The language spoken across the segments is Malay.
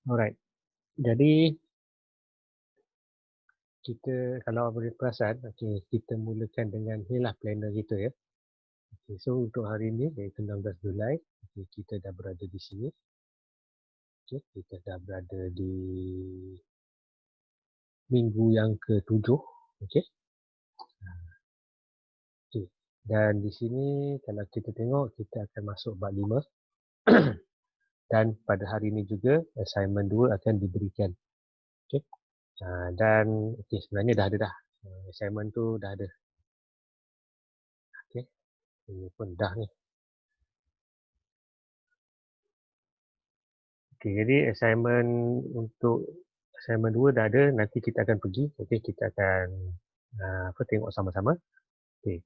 Alright. Jadi kita kalau boleh perasan, okey, kita mulakan dengan ni lah planner kita ya. Okey, so untuk hari ni iaitu 16 Julai, okey, kita dah berada di sini. Okey, kita dah berada di minggu yang ke-7. Okey. Okey. Dan di sini kalau kita tengok kita akan masuk bab 5 dan pada hari ini juga assignment 2 akan diberikan. Okey. Dan okey sebenarnya dah ada dah. Assignment tu dah ada. Okey. Ini pun dah ni. Okey, jadi untuk assignment 2 dah ada, nanti kita akan pergi. Okey, kita akan tengok sama-sama. Okey.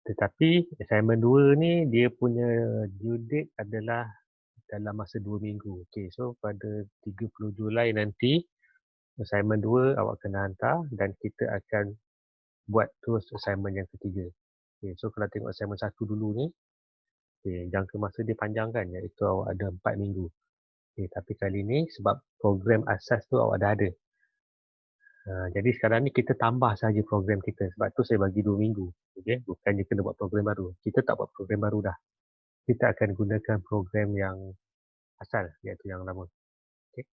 Tetapi assignment 2 ni dia punya due date adalah dalam masa 2 minggu. Okey, so pada 30 Julai nanti assignment 2 awak kena hantar dan kita akan buat terus assignment yang ketiga. Okey, so kalau tengok assignment 1 dulu ni, okey, jangka masa dia panjang kan, iaitu awak ada 4 minggu. Okey, tapi kali ni sebab program asas tu awak dah ada. Jadi sekarang ni kita tambah saja program kita. Sebab tu saya bagi 2 minggu. Okay? Bukannya kena buat program baru. Kita tak buat program baru dah. Kita akan gunakan program yang asal, iaitu yang lama. Okay?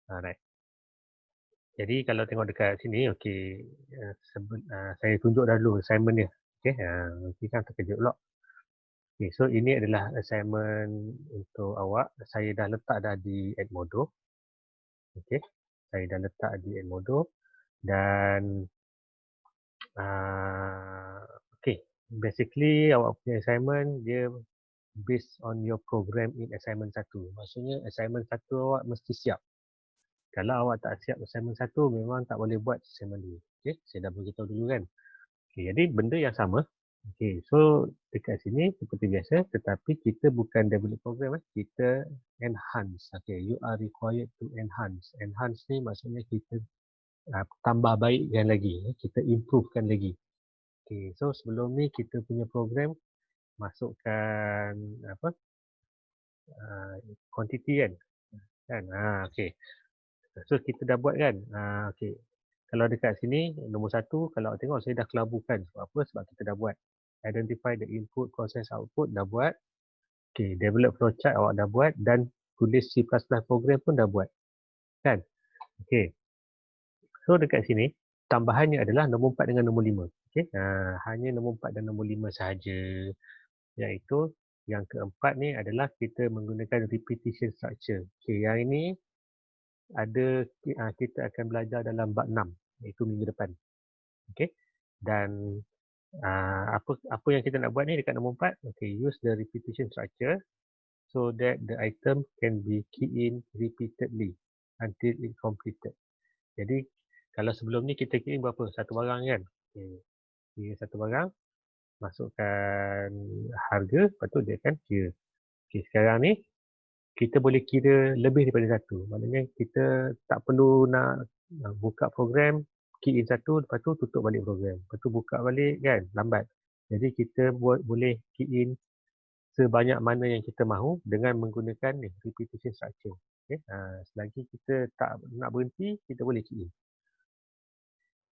Alright. Jadi kalau tengok dekat sini, okay, saya tunjuk dah dulu assignment dia. Okay? Nanti kan terkejut pula. Okay, so ini adalah assignment untuk awak. Saya dah letak dah di Edmodo. Okay? Saya dah letak di Edmodo. Dan okay, basically awak punya assignment dia based on your program in assignment 1. Maksudnya assignment 1 awak mesti siap. Kalau awak tak siap assignment 1 memang tak boleh buat assignment 2. Okay, saya dah beritahu dulu kan. Okay, jadi benda yang sama. Okay, so dekat sini seperti biasa tetapi kita bukan develop program, kita enhance. Okay, you are required to enhance. Enhance ni maksudnya kita tambah baikkan lagi, kita improvekan lagi. Okay, so sebelum ni kita punya program masukkan apa quantity kan okay. So kita dah buat kan. Okay, kalau dekat sini nombor 1, kalau awak tengok saya dah kelabukan. Sebab apa? Sebab kita dah buat identify the input, process, output dah buat. Okay, develop flowchart awak dah buat dan tulis C++ program pun dah buat kan. Okay, so dekat sini tambahannya adalah nombor 4 dengan nombor 5. Okay, hanya nombor 4 dan nombor 5 sahaja. Iaitu yang keempat ni adalah kita menggunakan repetition structure. Okay, yang ini kita akan belajar dalam bab 6 iaitu minggu depan. Okay, dan apa yang kita nak buat ni dekat nombor 4, okay, use the repetition structure so that the item can be key in repeatedly until it completed. Jadi kalau sebelum ni kita key in berapa? Satu barang kan? Okay, kira satu barang, masukkan harga, lepas tu dia akan kira. Okay, sekarang ni kita boleh kira lebih daripada satu. Maknanya kita tak perlu nak buka program, key in satu, lepas tu tutup balik program. Lepas tu buka balik kan, lambat. Jadi kita boleh key in sebanyak mana yang kita mahu dengan menggunakan repetition structure. Okay? Selagi kita tak nak berhenti, kita boleh key in.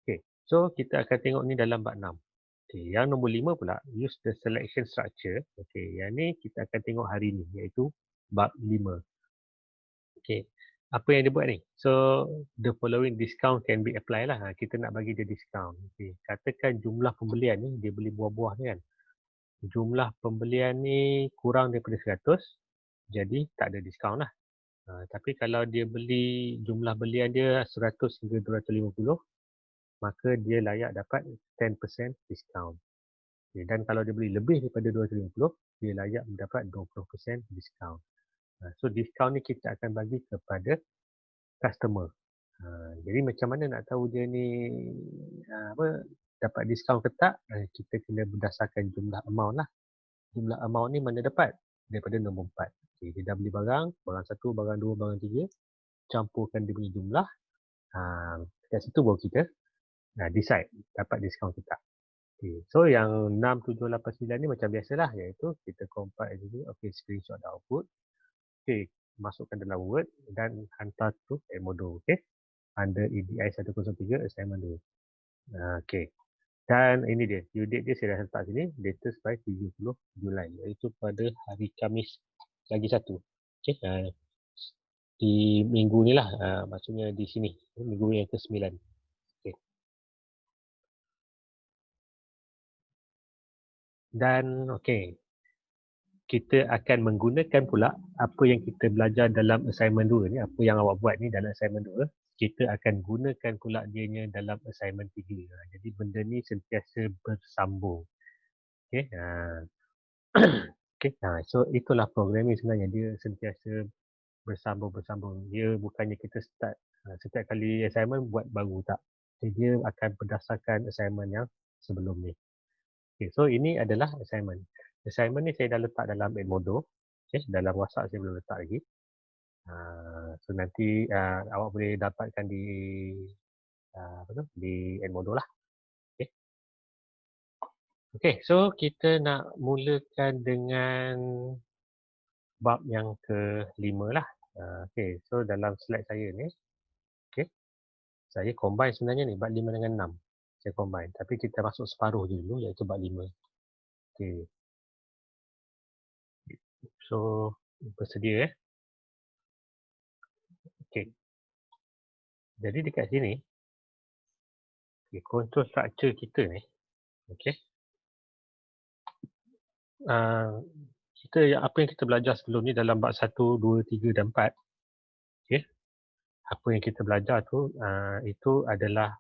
Okay. So kita akan tengok ni dalam bab 6. Okay. Yang nombor 5 pula, use the selection structure. Okay. Yang ni kita akan tengok hari ni, iaitu bab 5. Okay, apa yang dia buat ni? So, the following discount can be apply lah. Kita nak bagi dia discount. Okay. Katakan jumlah pembelian ni, dia beli buah-buah ni kan. Jumlah pembelian ni kurang daripada 100, jadi tak ada discount lah. Tapi kalau dia beli, jumlah belian dia 100 hingga 250, maka dia layak dapat 10% discount. Okay. Dan kalau dia beli lebih daripada 250, dia layak mendapat 20% discount. So, discount ni kita akan bagi kepada customer. Jadi macam mana nak tahu dia ni dapat diskaun ke tak? Kita kena berdasarkan jumlah amount lah. Jumlah amount ni mana dapat? Daripada nombor 4. Okay, dia dah beli barang 1, barang 2, barang 3. Campurkan dia punya jumlah. Kat situ baru kita decide dapat diskaun ke tak. Okay, so yang 6, 7, 8, 9 ni macam biasalah, iaitu kita compile dulu. Okay, screenshot the output. Okay, masukkan dalam Word dan hantar tu Edmodo. Okey. Under EDI 103 assignment 2. Okey. Dan ini dia, due date dia saya dah letak sini, latest by 30 Julai, iaitu pada hari Khamis lagi satu. Okey, di minggu ni lah, maksudnya di sini, minggu yang ke-9. Okey. Dan okey, kita akan menggunakan pula apa yang kita belajar dalam assignment 2 ni, apa yang awak buat ni dalam assignment 2, kita akan gunakan pula dianya dalam assignment 3. Jadi benda ni sentiasa bersambung. Okey, okay. So itulah programming sebenarnya, dia sentiasa bersambung. Dia bukannya kita start setiap kali assignment buat baru, tak. Jadi dia akan berdasarkan assignment yang sebelum ni. Okay, so ini adalah assignment. Assignment ni saya dah letak dalam Edmodo. Okay, dalam WhatsApp saya belum letak lagi. So nanti awak boleh dapatkan di di Edmodo lah. Okay. Okay, so kita nak mulakan dengan bab yang ke-5 lah. Okay, so dalam slide saya ni, okay, saya combine sebenarnya ni, bab 5 dengan 6. Saya combine, tapi kita masuk separuh dulu, iaitu bab 5. Okay. So, bersedia Okay. Jadi dekat sini, okay, control structure kita ni, okay. Apa yang kita belajar sebelum ni dalam bab 1, 2, 3 dan 4, okay. Apa yang kita belajar tu, itu adalah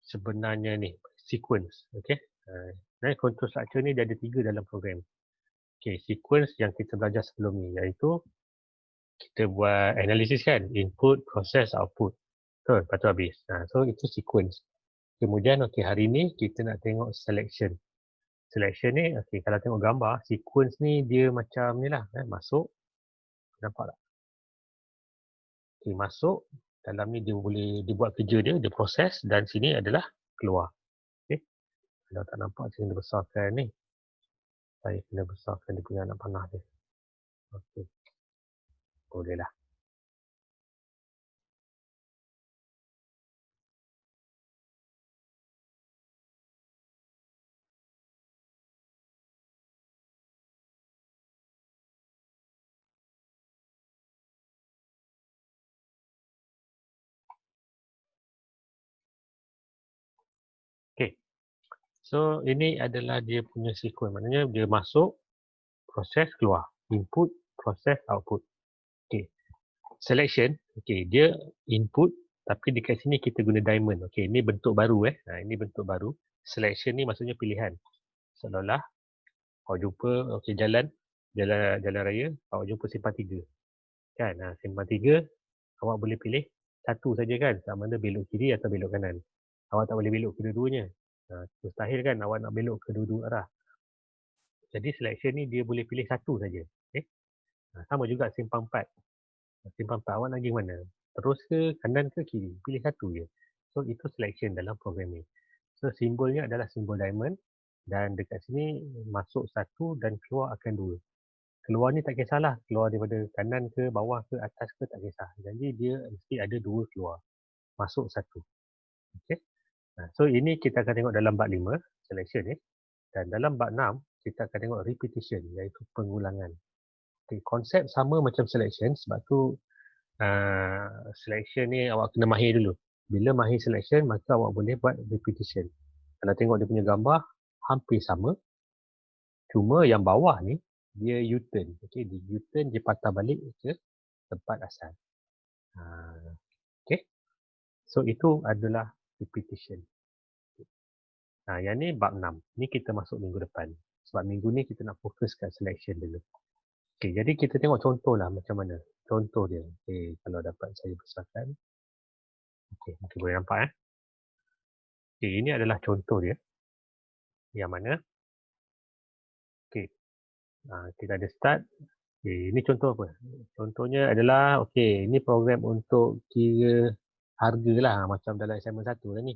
sebenarnya ni, sequence, okay. Dan control structure ni dia ada 3 dalam program. Okay, sequence yang kita belajar sebelum ni, iaitu kita buat analisis kan, input, process, output. Betul, lepas tu habis. So itu sequence. Kemudian okay, hari ni kita nak tengok selection. Selection ni, okay, kalau tengok gambar, sequence ni dia macam ni lah, masuk. Nampak tak? Okay, masuk. Dalam ni dia boleh dibuat kerja dia proses, dan sini adalah keluar. Okay. Kalau tak nampak, saya kena besarkan ni. Saya kena besarkan dia punya anak panah dia. Okay. Boleh lah. Okay. So, ini adalah dia punya sequence. Maknanya dia masuk, proses, keluar. Input, proses, output. Okay. Selection, okay, dia input, tapi dekat sini kita guna diamond. Okay, ini bentuk baru. Ini bentuk baru. Selection ni maksudnya pilihan. Seolah-olah awak jumpa okay, jalan raya, awak jumpa simpang 3. Kan? Simpang 3, awak boleh pilih satu saja kan, sama ada belok kiri atau belok kanan. Awak tak boleh belok kedua-duanya. Mustahil kan awak nak belok kedua-dua arah. Jadi selection ni dia boleh pilih satu saja. Okay? Sama juga simpang 4. Simpang 4 awak nak pergi mana? Terus ke kanan ke kiri? Pilih satu je. So itu selection dalam programming. So simbolnya adalah simbol diamond, dan dekat sini masuk satu dan keluar akan 2. Keluar ni tak kisahlah, keluar daripada kanan ke bawah ke atas ke tak kisah. Jadi dia mesti ada 2 keluar. Masuk satu. Okay. So ini kita akan tengok dalam bab 5, selection ni. Dan dalam bab 6, kita akan tengok repetition, iaitu pengulangan. Okay, konsep sama macam selection, sebab tu selection ni awak kena mahir dulu. Bila mahir selection, maka awak boleh buat repetition. Kalau tengok dia punya gambar, hampir sama. Cuma yang bawah ni, dia U-turn. Okay, di U-turn dia patah balik ke tempat asal. Okay. So itu adalah repetition. Yang ni bab 6. Ni kita masuk minggu depan. Sebab minggu ni kita nak fokus kat selection dulu. Okay, jadi kita tengok contoh lah macam mana. Contoh dia. Okay, kalau dapat saya besarkan. Okay, mungkin boleh nampak. Okay, ini adalah contoh dia. Yang mana. Okay, kita ada start. Okay, ini contoh apa? Contohnya adalah, okay, ini program untuk kira harga lah. Macam dalam assignment 1 lah ni.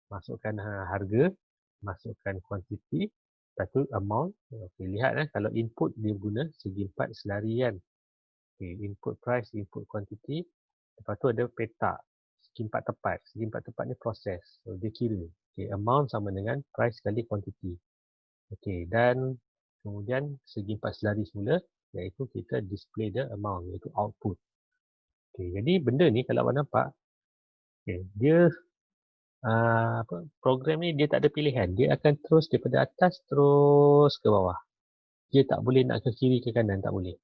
Masukkan harga. Masukkan kuantiti. Lepas tu amount. Okay, lihat kalau input dia guna segi 4 selarian. Okay, input price, input quantity. Lepas tu ada peta. Segi empat tepat. Segi empat tepat ni proses. So, dia kira. Okay, amount sama dengan price kali quantity. Okay, dan kemudian segi empat selari semula, iaitu kita display the amount, iaitu output. Okay, jadi benda ni kalau awak nampak, okay, dia program ni dia tak ada pilihan. Dia akan terus daripada atas terus ke bawah. Dia tak boleh nak ke kiri ke kanan, tak boleh.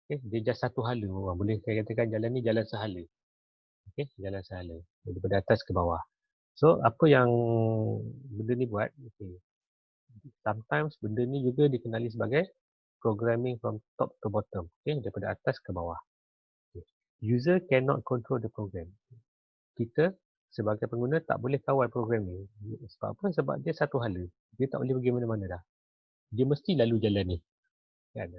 Okay, dia just satu hala. Boleh saya katakan jalan ni jalan sehala. Okay, jalan sehala. Daripada atas ke bawah. So, apa yang benda ni buat, okay, sometimes benda ni juga dikenali sebagai programming from top to bottom. Okay, daripada atas ke bawah. Okay. User cannot control the program. Kita sebagai pengguna tak boleh kawal program ni. Sebab apa? Sebab dia satu hala. Dia tak boleh pergi mana-mana dah. Dia mesti lalu jalan ni. Kan?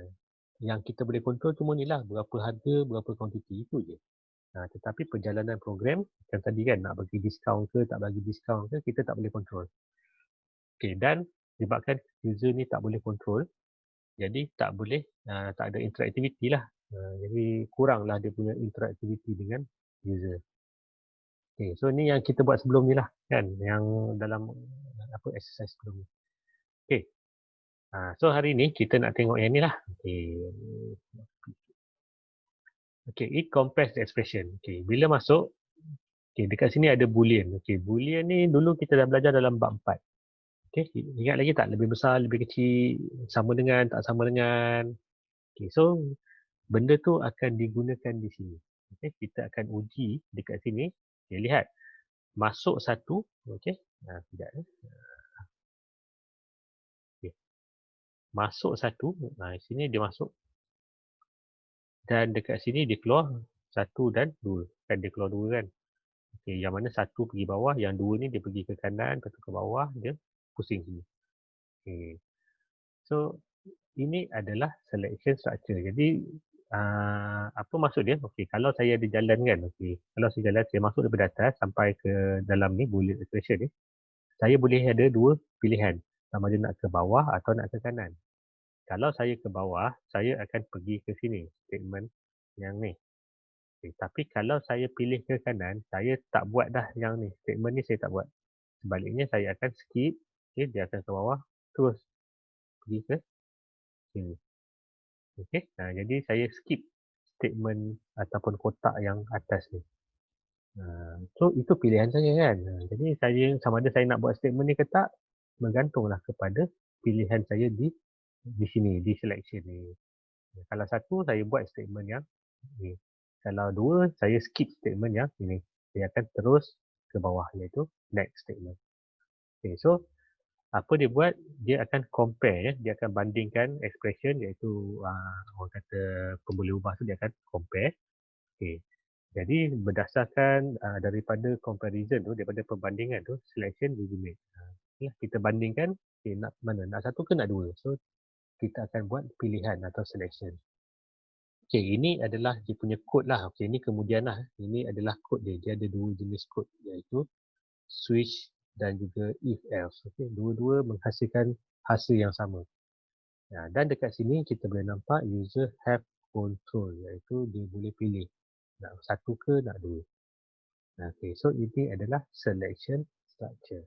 Yang kita boleh kontrol cuma ni lah. Berapa harga, berapa kuantiti. Itu je. Tetapi perjalanan program, yang tadi kan nak bagi diskaun ke, tak bagi diskaun ke, kita tak boleh kontrol. Okay, dan sebabkan user ni tak boleh kontrol, jadi tak boleh, tak ada interaktiviti lah. Jadi kuranglah dia punya interaktiviti dengan user. Okay, so ni yang kita buat sebelum ni lah kan, yang dalam exercise sebelum ni. Okay, so hari ni kita nak tengok yang ni lah. Okay, it compares the expression. Okay, bila masuk, okay, dekat sini ada boolean. Okay, boolean ni dulu kita dah belajar dalam bab 4. Okay, ingat lagi tak? Lebih besar, lebih kecil, sama dengan, tak sama dengan. Okay, so benda tu akan digunakan di sini. Okay, kita akan uji dekat sini. Okay, lihat. Masuk satu. Okay, sekejap. Okay. Masuk satu. Di sini dia masuk. Dan dekat sini dia keluar satu dan dua. Kan dia keluar dua kan. Okay, yang mana satu pergi bawah, yang dua ni dia pergi ke kanan, lepas tu ke bawah, dia pusing sini. Okay. So, ini adalah selection structure. Jadi, apa maksud dia? Okay, kalau saya ada jalan kan, okay, kalau saya jalan, saya masuk daripada atas sampai ke dalam ni, boolean expression ni, saya boleh ada dua pilihan. Sama ada nak ke bawah atau nak ke kanan. Kalau saya ke bawah, saya akan pergi ke sini, statement yang ni. Okay, tapi kalau saya pilih ke kanan, saya tak buat dah yang ni. Statement ni saya tak buat. Sebaliknya, saya akan skip. Okay, dia akan ke bawah, terus pergi ke sini. Okay, jadi saya skip statement ataupun kotak yang atas ni. So, itu pilihan saya kan. Jadi, saya sama ada saya nak buat statement ni ke tak, bergantunglah kepada pilihan saya di sini, di selection ni. Kalau satu, saya buat statement yang ni. Kalau dua, saya skip statement yang ini. Saya akan terus ke bawah, iaitu next statement. Okay, so apa dia buat? Dia akan compare, ya. Dia akan bandingkan expression, iaitu orang kata pemboleh ubah tu dia akan compare. Okay. Jadi berdasarkan daripada comparison tu, daripada perbandingan tu, selection will be made. Kita bandingkan, okay, nak mana? Nak satu ke nak dua? So kita akan buat pilihan atau selection. Okay, ini adalah dia punya kod lah. Okay, ini kemudian lah. Ini adalah kod dia. Dia ada dua jenis kod, iaitu switch dan juga if else. Okay, dua-dua menghasilkan hasil yang sama. Dan dekat sini kita boleh nampak user have control, iaitu dia boleh pilih nak satu ke nak dua. Okay, so ini adalah selection structure.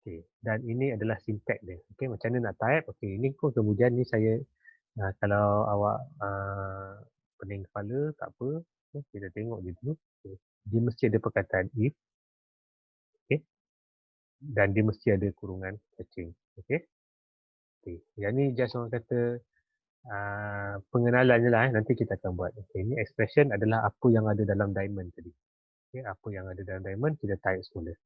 Okay, dan ini adalah syntax dia. Okay, macam mana nak type? Okay, ini pun kemudian ni saya kalau awak pening kepala, tak apa. Okay, kita tengok dia dulu. Okay. Dia mesti ada perkataan if. Okay. Dan dia mesti ada kurungan cacing. Okay. Okay. Yang ni just orang kata pengenalan je lah. Nanti kita akan buat. Okay. Ini expression adalah apa yang ada dalam diamond tadi. Okay. Apa yang ada dalam diamond, kita type semula.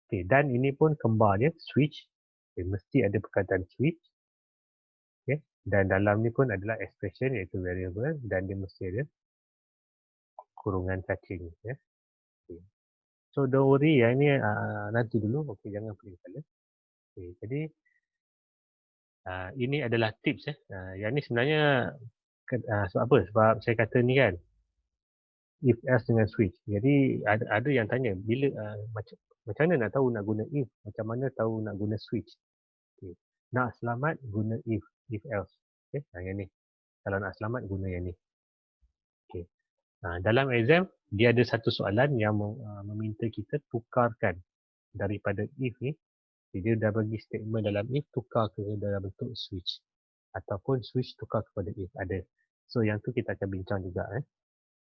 Okay. Dan ini pun kembar dia, switch. Okay. Mesti ada perkataan switch. Okay. Dan dalam ni pun adalah expression iaitu variable dan dia mesti ada kurungan cacing. Ya. Okay. So don't worry, yang ni nanti dulu. Okay, jangan pening kepala. Okay, jadi ini adalah tips. Yang ni sebenarnya sebab apa? Sebab saya kata ni kan, if else dengan switch. Jadi ada yang tanya, bila macam mana nak tahu nak guna if? Macam mana tahu nak guna switch? Okay. Nak selamat, guna if else. Okay, yang ni. Kalau nak selamat, guna yang ni. Okay. Dalam exam, dia ada satu soalan yang meminta kita tukarkan daripada if ni. Dia dah bagi statement dalam if tukar ke dalam bentuk switch. Ataupun switch tukar kepada if ada. So yang tu kita akan bincang juga.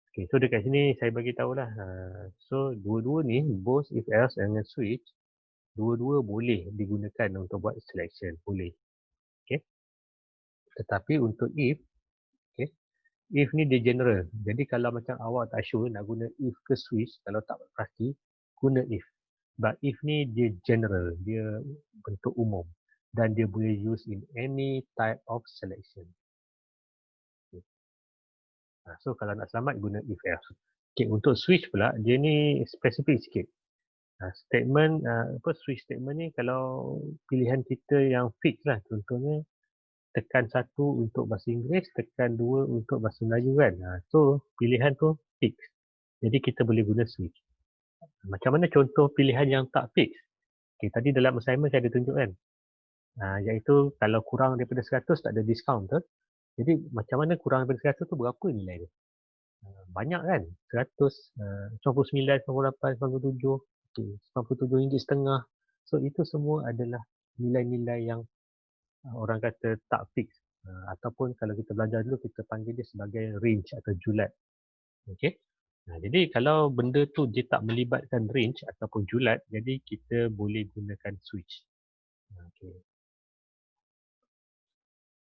Okay, so dekat sini saya bagi tahulah. So dua-dua ni, both if else and switch, dua-dua boleh digunakan untuk buat selection. Boleh. Okay. Tetapi untuk if, okay, if ni dia general. Jadi kalau macam awak tak sure nak guna if ke switch, kalau tak pasti, guna if. But if ni dia general, dia bentuk umum. Dan dia boleh use in any type of selection. Okay. So kalau nak selamat, guna if else. Okay, untuk switch pula, dia ni spesifik sikit. Statement, switch statement ni kalau pilihan kita yang fix lah. Contohnya, tekan 1 untuk bahasa Inggeris, tekan 2 untuk bahasa Melayu kan. So, pilihan tu fix. Jadi, kita boleh guna switch. Macam mana contoh pilihan yang tak fix? Okay, tadi dalam assignment saya ada tunjuk kan. Iaitu, kalau kurang daripada 100 tak ada discount tu. Jadi, macam mana kurang daripada 100 tu berapa nilai dia? Banyak kan? 100, 99, 98, 97, okay, RM97.5. So, itu semua adalah nilai-nilai yang orang kata tak fix. Ataupun kalau kita belajar dulu, kita panggil dia sebagai range atau julat. Okay? Jadi kalau benda tu dia tak melibatkan range ataupun julat, jadi kita boleh gunakan switch. Okay.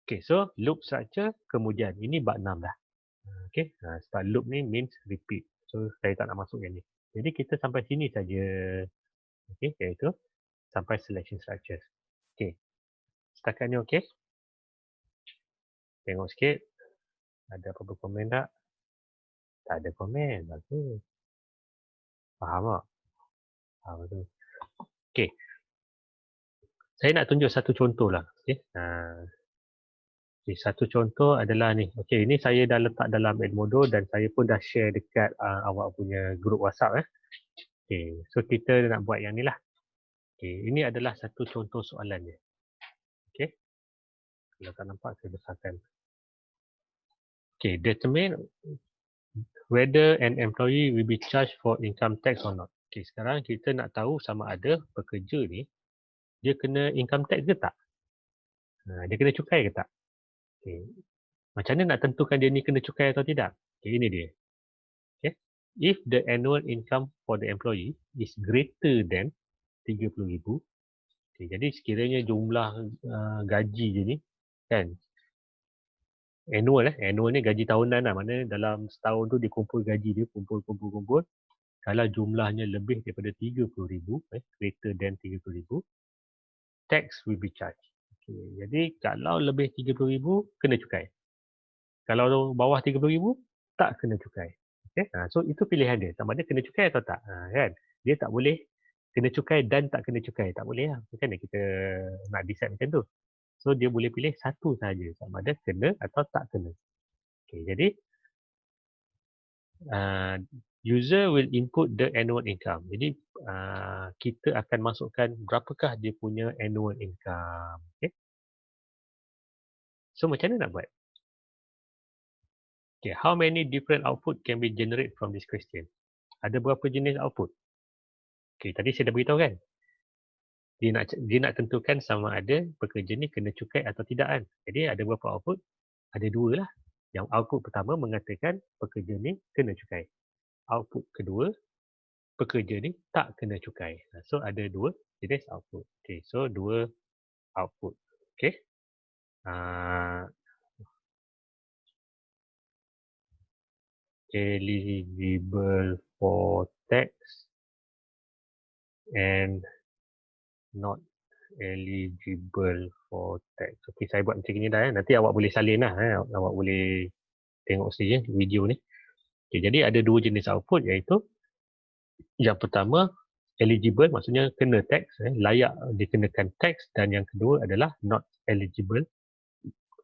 Okay, so loop structure, kemudian ini bab 6 dah. Okay, sebab loop ni means repeat. So saya tak nak masuk yang ni. Jadi kita sampai sini saja. Okay, iaitu sampai selection structures. Okay, setakat ni okay? Tengok sikit. Ada apa-apa komen tak? Tak ada komen. Bagus. Faham tak? Faham tu. Okay. Saya nak tunjuk satu contoh lah. Okay. Okay, satu contoh adalah ni. Okay, ini saya dah letak dalam Edmodo dan saya pun dah share dekat awak punya group WhatsApp. Okay, so kita nak buat yang ni lah. Okay, ini adalah satu contoh soalan dia. Okay. Kalau tak nampak, saya besarkan. Okay, determine whether an employee will be charged for income tax or not. Okay, sekarang kita nak tahu sama ada pekerja ni, dia kena income tax ke tak? Dia kena cukai ke tak? Okay. Macam mana nak tentukan dia ni kena cukai atau tidak? Okay, ini dia. Okay. If the annual income for the employee is greater than 30,000, okay, jadi sekiranya jumlah gaji je ni, kan, annual ni gaji tahunan lah, mana dalam setahun tu dia kumpul gaji dia, kumpul. Kalau jumlahnya lebih daripada 30,000, greater than 30,000, tax will be charged. Okay, jadi kalau lebih 30,000 kena cukai. Kalau bawah 30,000 tak kena cukai. Okay? So itu pilihan dia. Sama ada kena cukai atau tak. Kan? Dia tak boleh kena cukai dan tak kena cukai. Tak boleh lah. Kan kita nak decide macam tu. So dia boleh pilih satu saja. Sama ada kena atau tak kena. Okay, jadi user will input the annual income. Jadi kita akan masukkan berapakah dia punya annual income. Okay? So macam mana nak buat? Okay, how many different output can be generated from this question? Ada berapa jenis output? Okay, tadi saya dah beritahu kan? Dia nak tentukan sama ada pekerja ni kena cukai atau tidak kan? Jadi ada berapa output? Ada dua lah. Yang output pertama mengatakan pekerja ni kena cukai. Output kedua, pekerja ni tak kena cukai. So ada dua jenis output. Okay, so dua output. Okay. Eligible for tax and not eligible for tax. Okay, saya buat macam ni dah. Nanti awak boleh salin lah. Awak boleh tengok sendiri video ni. Okay, jadi ada dua jenis output, iaitu yang pertama eligible, maksudnya kena tax, layak dikenakan tax, dan yang kedua adalah not eligible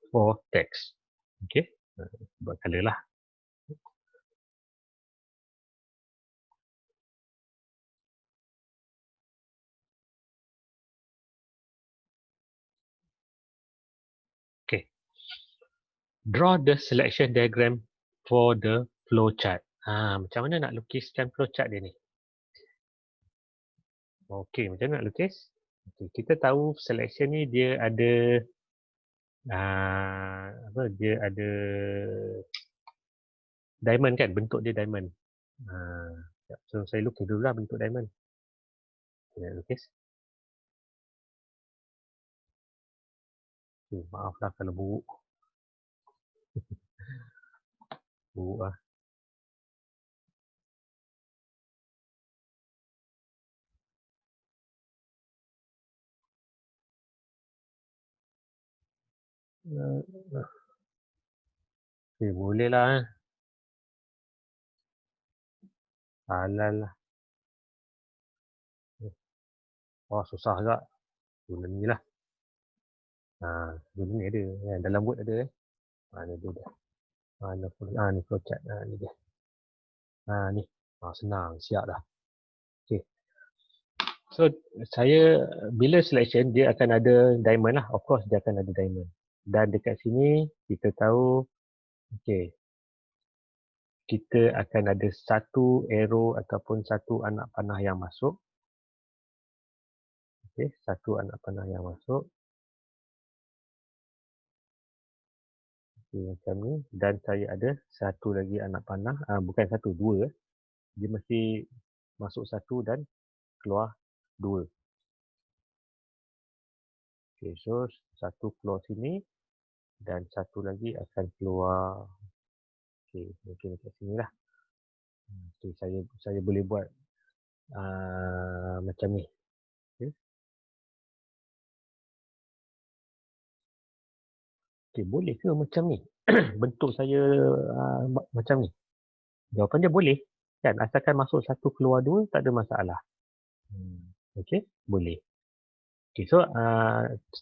for tax. Okay, buat color lah. Okay. Draw the selection diagram for the flowchart. Macam mana nak lukiskan flowchart dia ni? Okey, macam mana nak lukis? Okay, kita tahu selection ni dia ada dia ada diamond kan, bentuk dia diamond. So saya lukis dulu lah bentuk diamond. Saya lukis. Maaflah kalau buruk. Buruk lah. Boleh lah. Halal lah. Susah agak. Guna ni lah. Guna ni ada. Dalam Word ada. Ni dia dah. Ni flowchart. Ni dia. Ni. Senang. Siap dah. Okay. So, saya bila selection, dia akan ada diamond lah. Of course, dia akan ada diamond. Dan dekat sini, kita tahu, okay, kita akan ada satu arrow ataupun satu anak panah yang masuk. Okay, satu anak panah yang masuk. Okay, macam ni. Dan saya ada satu lagi anak panah. Bukan satu, dua. Dia mesti masuk satu dan keluar dua. Okay, so satu keluar sini dan satu lagi akan keluar. Okay, mungkin dekat sini lah. Okay, saya boleh buat macam ni. Okay. Okay, boleh ke macam ni? Bentuk saya macam ni. Jawapan dia boleh. Kan? Asalkan masuk satu keluar dua, tak ada masalah. Okay, boleh. Okay, so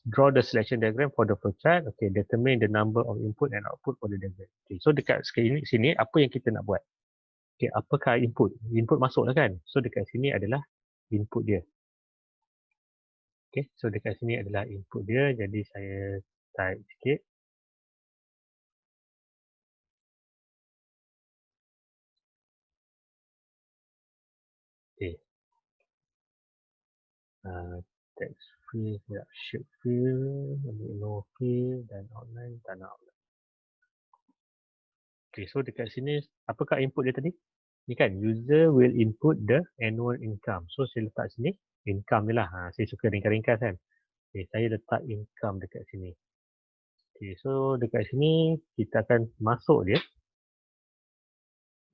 draw the selection diagram for the flowchart. Okay, determine the number of input and output for the diagram. Okay, so dekat sini apa yang kita nak buat? Okay, apakah input? Input masuk lah kan? So dekat sini adalah input dia. Okay, so dekat sini adalah input dia. Jadi saya type sikit. Okay. Text fill, shape fill, no fill dan outline tak nak outline. Okay, so dekat sini apakah input dia tadi? Ni kan, user will input the annual income. So saya letak sini income ni lah. Saya suka ringkas-ringkas kan. Okay, saya letak income dekat sini. Okay, so dekat sini kita akan masuk dia.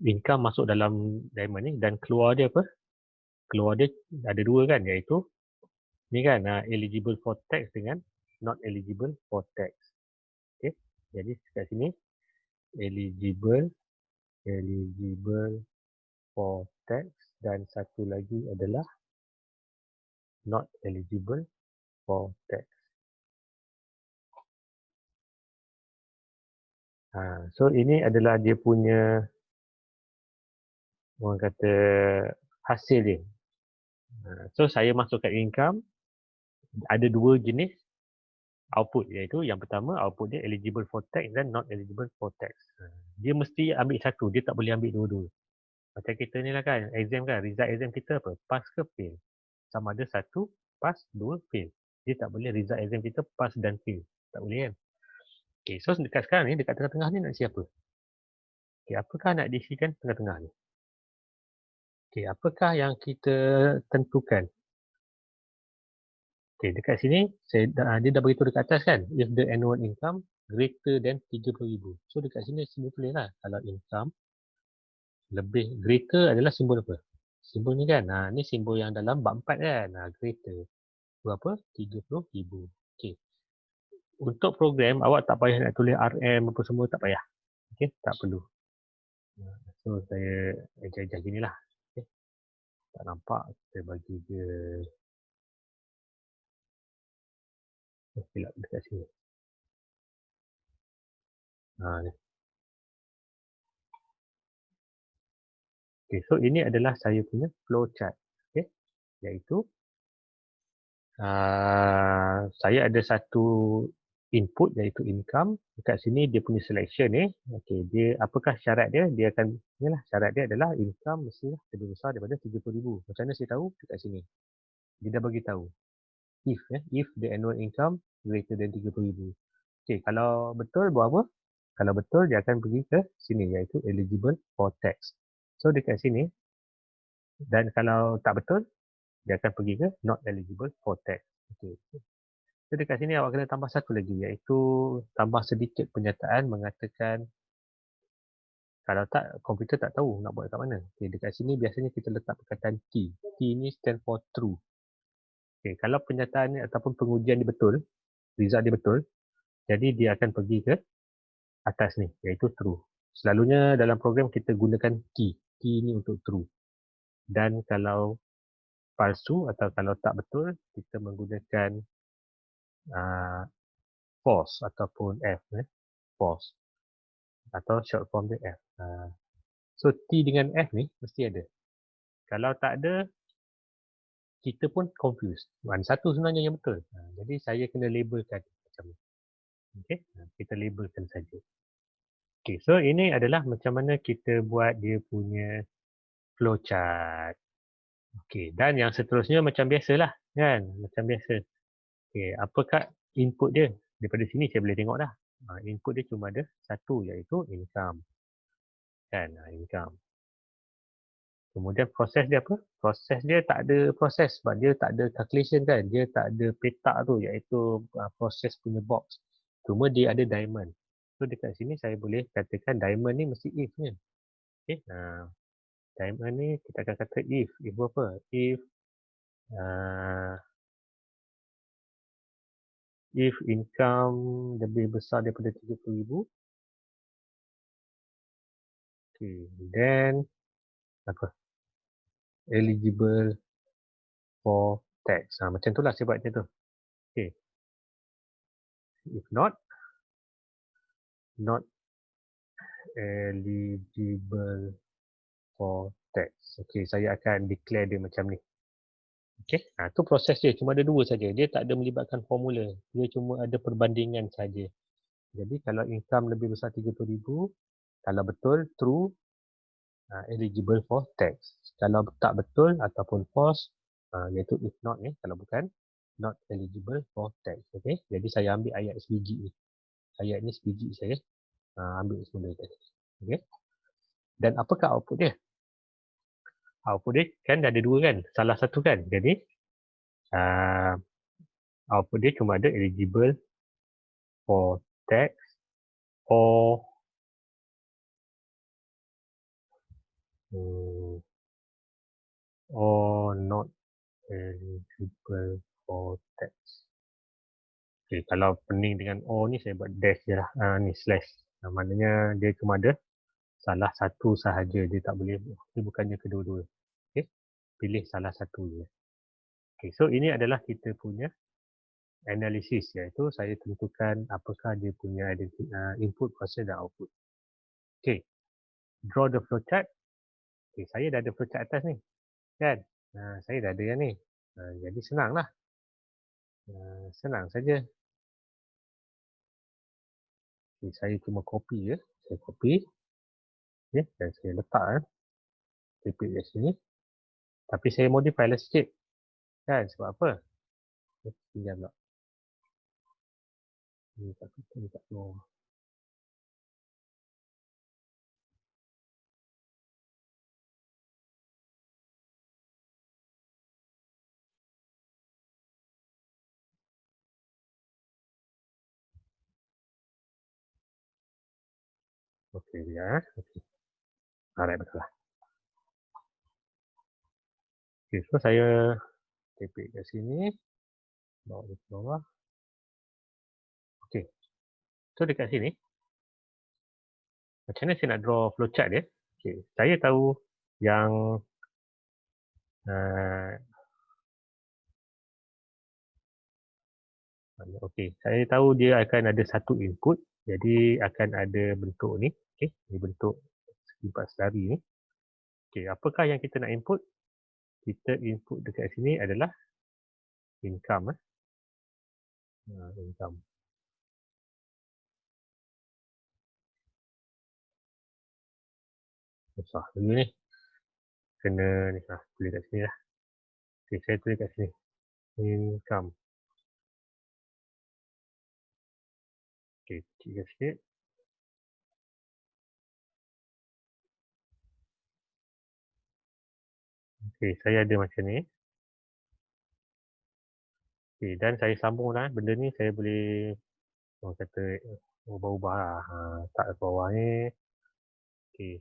Income masuk dalam diamond ni dan keluar dia apa? Keluar dia ada dua kan, iaitu ni kan, eligible for tax dengan not eligible for tax. Okay, jadi dekat sini eligible for tax dan satu lagi adalah not eligible for tax. So ini adalah dia punya, orang kata, hasil dia. So saya masukkan income, ada dua jenis output, iaitu yang pertama output dia eligible for tax dan not eligible for tax. Dia mesti ambil satu, dia tak boleh ambil dua-dua. Macam kita ni lah kan, exam kan, result exam kita apa? Pass ke fail? Sama ada satu, pass, dua, fail. Dia tak boleh result exam kita pass dan fail. Tak boleh kan? Okay, so dekat sekarang ni, dekat tengah-tengah ni nak isi apa? Okay, apakah nak diisikan tengah-tengah ni? Okay, apakah yang kita tentukan? Okay, dekat sini, dia dah beritahu dekat atas kan? If the annual income greater than 30,000. So dekat sini boleh lah. Kalau income lebih, greater adalah simbol apa? Simbol ni kan? Ni simbol yang dalam bab 4 kan? Greater. Berapa? 30,000. Okay. Untuk program, awak tak payah nak tulis RM apa semua, tak payah. Okay, tak perlu. So, saya ejah-ejah gini lah. Okay. Tak nampak, kita bagi dia fill up dekat sini. Ni. Okay, so ini adalah saya punya flowchart. Okay, iaitu saya ada satu input iaitu income. Dekat sini dia punya selection ni. Okey, dia apakah syarat dia? Dia akan inilah syarat dia adalah income mesti lebih besar daripada 30,000. Macam mana saya tahu? Dekat sini. Dia dah bagi tahu. If the annual income greater than 30,000. Okey, kalau betul buat apa? Kalau betul dia akan pergi ke sini iaitu eligible for tax. So dekat sini, dan kalau tak betul dia akan pergi ke not eligible for tax. Okey. So dekat sini awak kena tambah satu lagi iaitu tambah sedikit pernyataan mengatakan kalau tak komputer tak tahu nak buat kat mana. Okey, dekat sini biasanya kita letak perkataan T. T ni stand for true. Okey, kalau pernyataan ni ataupun pengujian dia betul, result dia betul, jadi dia akan pergi ke atas ni iaitu true. Selalunya dalam program kita gunakan T. T ni untuk true. Dan kalau palsu atau kalau tak betul, kita menggunakan false ataupun F. False. Atau short form dia F. So T dengan F ni mesti ada. Kalau tak ada, kita pun confused. Mana satu sebenarnya yang betul. Jadi saya kena labelkan macam ni. Okay? Kita labelkan saja. Okay, so ini adalah macam mana kita buat dia punya flowchart. Okay, dan yang seterusnya macam biasalah. Kan? Macam biasa. Okay, apakah input dia? Daripada sini saya boleh tengok dah. Input dia cuma ada satu iaitu income. Kan? Income. Kemudian proses dia apa? Proses dia tak ada proses sebab dia tak ada calculation kan. Dia tak ada petak tu iaitu proses punya box. Cuma dia ada diamond. So dekat sini saya boleh katakan diamond ni mesti if ni. Okay. Diamond ni kita akan kata if. If apa? If income lebih besar daripada 30,000. Okay. Then apa? Eligible for tax. Macam tu lah saya buat macam tu. Okay. If not eligible for tax. Okay, saya akan declare dia macam ni. Okay, tu proses dia. Cuma ada dua saja. Dia tak ada melibatkan formula. Dia cuma ada perbandingan saja. Jadi kalau income lebih besar 30,000, kalau betul, true, eligible for tax. Kalau tak betul ataupun false, iaitu if not ni, kalau bukan, not eligible for tax. Okay, jadi saya ambil ayat sebiji ni. Ayat ni sebiji saya ambil semula tadi. Okay. Dan apakah output dia? Output dia kan ada dua kan? Salah satu kan? Jadi, output dia cuma ada eligible for tax or not eligible for tax. Okay, kalau pening dengan or ni saya buat dash je lah. Ni slash. Maknanya dia cuma ada salah satu sahaja. Dia tak boleh, dia bukannya kedua-dua. Okay, pilih salah satu je. Okay, so ini adalah kita punya analisis, iaitu saya tentukan apakah dia punya input, proses dan output. Okay, draw the flowchart. Okay, saya dah ada flowchart atas ni. Kan? Saya dah ada yang ni. Jadi senanglah. Senang saja. Okay, saya cuma copy je. Saya copy. Okay, dan saya letak. Repeat kat sini. Tapi saya modify lah sikit. Kan? Sebab apa? Tinggal pula. Ni tak keluar. Okey, ya. Okey. Alright, betul lah. Okey, so saya repeat kat sini. Bawa ke bawah. Okey. So dekat sini, macam mana saya nak draw flowchart dia? Okay. Saya tahu yang okey, saya tahu dia akan ada satu input, jadi akan ada bentuk ni. Okey, ini bentuk segi empat selari ni. Okey, apakah yang kita nak input? Kita input dekat sini adalah income. Income. Susah dulu ni. Kena ni lah. Tulis kat sini lah. Okay, saya tulis kat sini. Income. Okay, kecilkan sikit. Okay, saya ada macam ni. Okay, dan saya sambung lah. Benda ni saya boleh orang kata ubah-ubah lah. Tak ke bawah ni. Okay.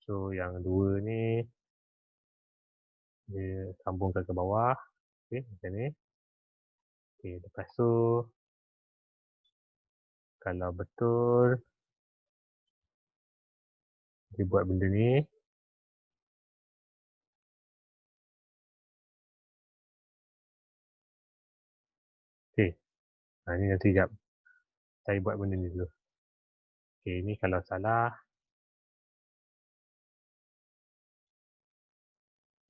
So, yang dua ni dia sambungkan ke bawah. Okay, macam ni. Okay, lepas tu kalau betul dia buat benda ni. Okay, ni nanti sekejap. Saya buat benda ni dulu. Okay, ni kalau salah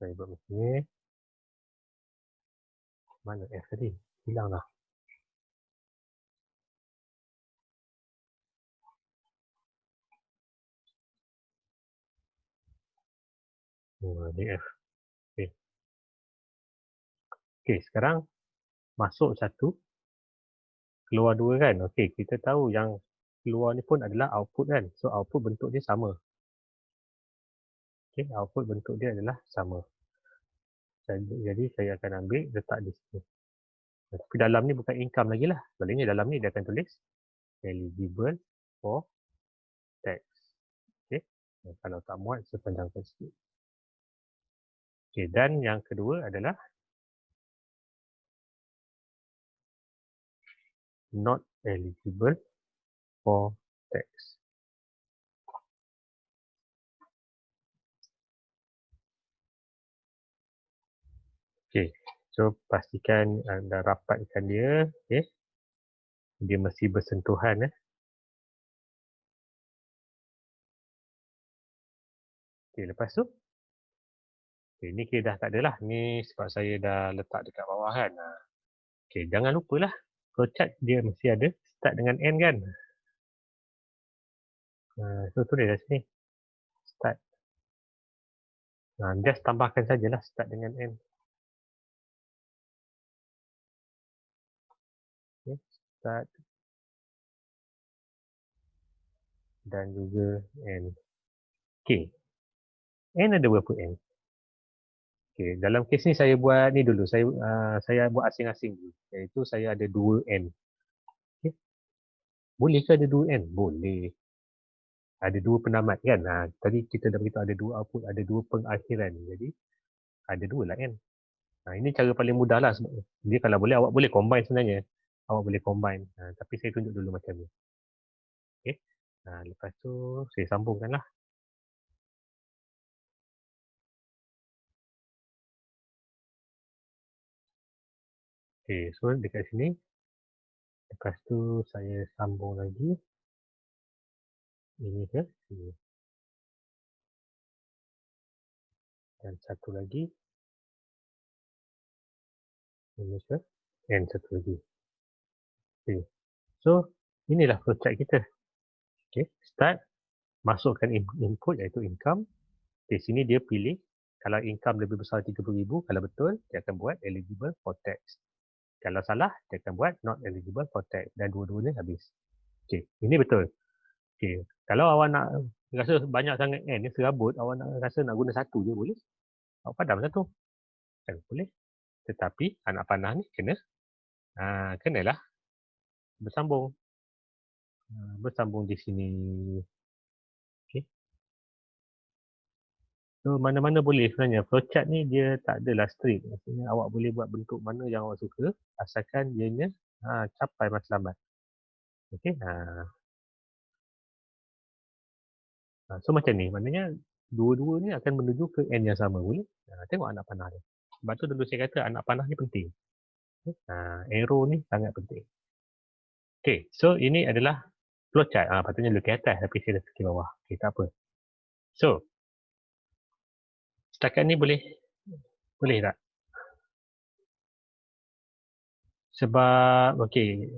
saya buat macam ni. Mana F tadi? Hilang lah. Ni F. Okay. Okay, sekarang masuk satu, keluar dua kan? Okay, kita tahu yang keluar ni pun adalah output kan? So, output bentuk dia sama. Okay, output bentuk dia adalah sama. Jadi, saya akan ambil, letak di sini. Tapi dalam ni bukan income lagi lah. Sebenarnya dalam ni dia akan tulis eligible for tax. Okay, kalau tak muat, saya panjangkan sikit. Okay, dan yang kedua adalah not eligible for tax. Okay, so pastikan anda rapatkan dia. Okay, dia mesti bersentuhan. Okay, lepas tu, okay, ni kira dah tak ada lah. Ni sebab saya dah letak dekat bawah kan. Okay, jangan lupalah flowchart dia mesti ada start dengan end kan. So tulis kat sini. Start. Just tambahkan sajalah start dengan end. Okay, start. Dan juga end. Okay. End ada berapa end? Okay, dalam kes ni saya buat ni dulu. Saya buat asing-asing dulu. Iaitu saya ada 2 end. Okay. Boleh ke ada 2 end? Boleh. Ada 2 penamat kan? Tadi kita dah beritahu ada 2 output, ada 2 pengakhiran. Jadi ada 2 lah end. Ini cara paling mudah lah. Dia kalau boleh, awak boleh combine sebenarnya. Awak boleh combine. Tapi saya tunjuk dulu macam ni. Okay. Lepas tu saya sambungkan lah. Okay, so dekat sini. Lepas tu saya sambung lagi. Ini ke sini. Dan satu lagi. Ini ke. Dan satu lagi. Okay. So, inilah flowchart kita. Okay, start. Masukkan input iaitu income. Di sini dia pilih. Kalau income lebih besar 30,000, kalau betul, dia akan buat eligible for tax. Kalau salah, dia akan buat not eligible for tax. Dan dua-duanya habis. Okay, ini betul. Okay, kalau awak nak rasa banyak sangat ni serabut, awak nak rasa nak guna satu je boleh. Awak padam satu. Kan boleh. Tetapi anak panah ni kena kenalah bersambung. Bersambung di sini. Okay. So, mana-mana boleh sebenarnya. Flowchart ni dia tak adalah strict. Maksudnya awak boleh buat bentuk mana yang awak suka asalkan ianya capai matlamat. Okay. So, macam ni. Maknanya dua-dua ni akan menuju ke end yang sama. Boleh? Tengok anak panah dia. Sebab tu dulu saya kata anak panah ni penting. Arrow ni sangat penting. Okay. So, ini adalah flowchart. Patutnya lebih atas tapi saya dah ke bawah. Okay, tak apa. So, setakat ni boleh tak? Sebab, okay.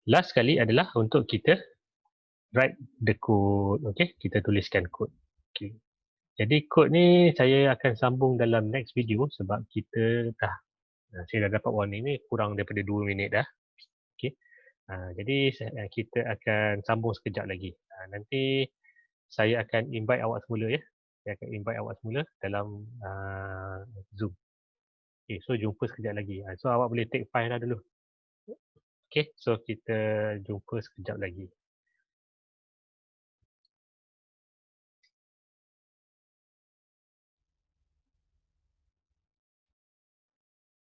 Last sekali adalah untuk kita write the code. Okay, kita tuliskan kod. Okay. Jadi kod ni saya akan sambung dalam next video sebab kita dah saya dah dapat warning ni kurang daripada 2 minit dah. Okay. Jadi kita akan sambung sekejap lagi. Nanti saya akan invite awak semula ya. Saya akan invite awak semula dalam Zoom. Okay, so jumpa sekejap lagi. So awak boleh take file dah dulu. Okay, so kita jumpa sekejap lagi.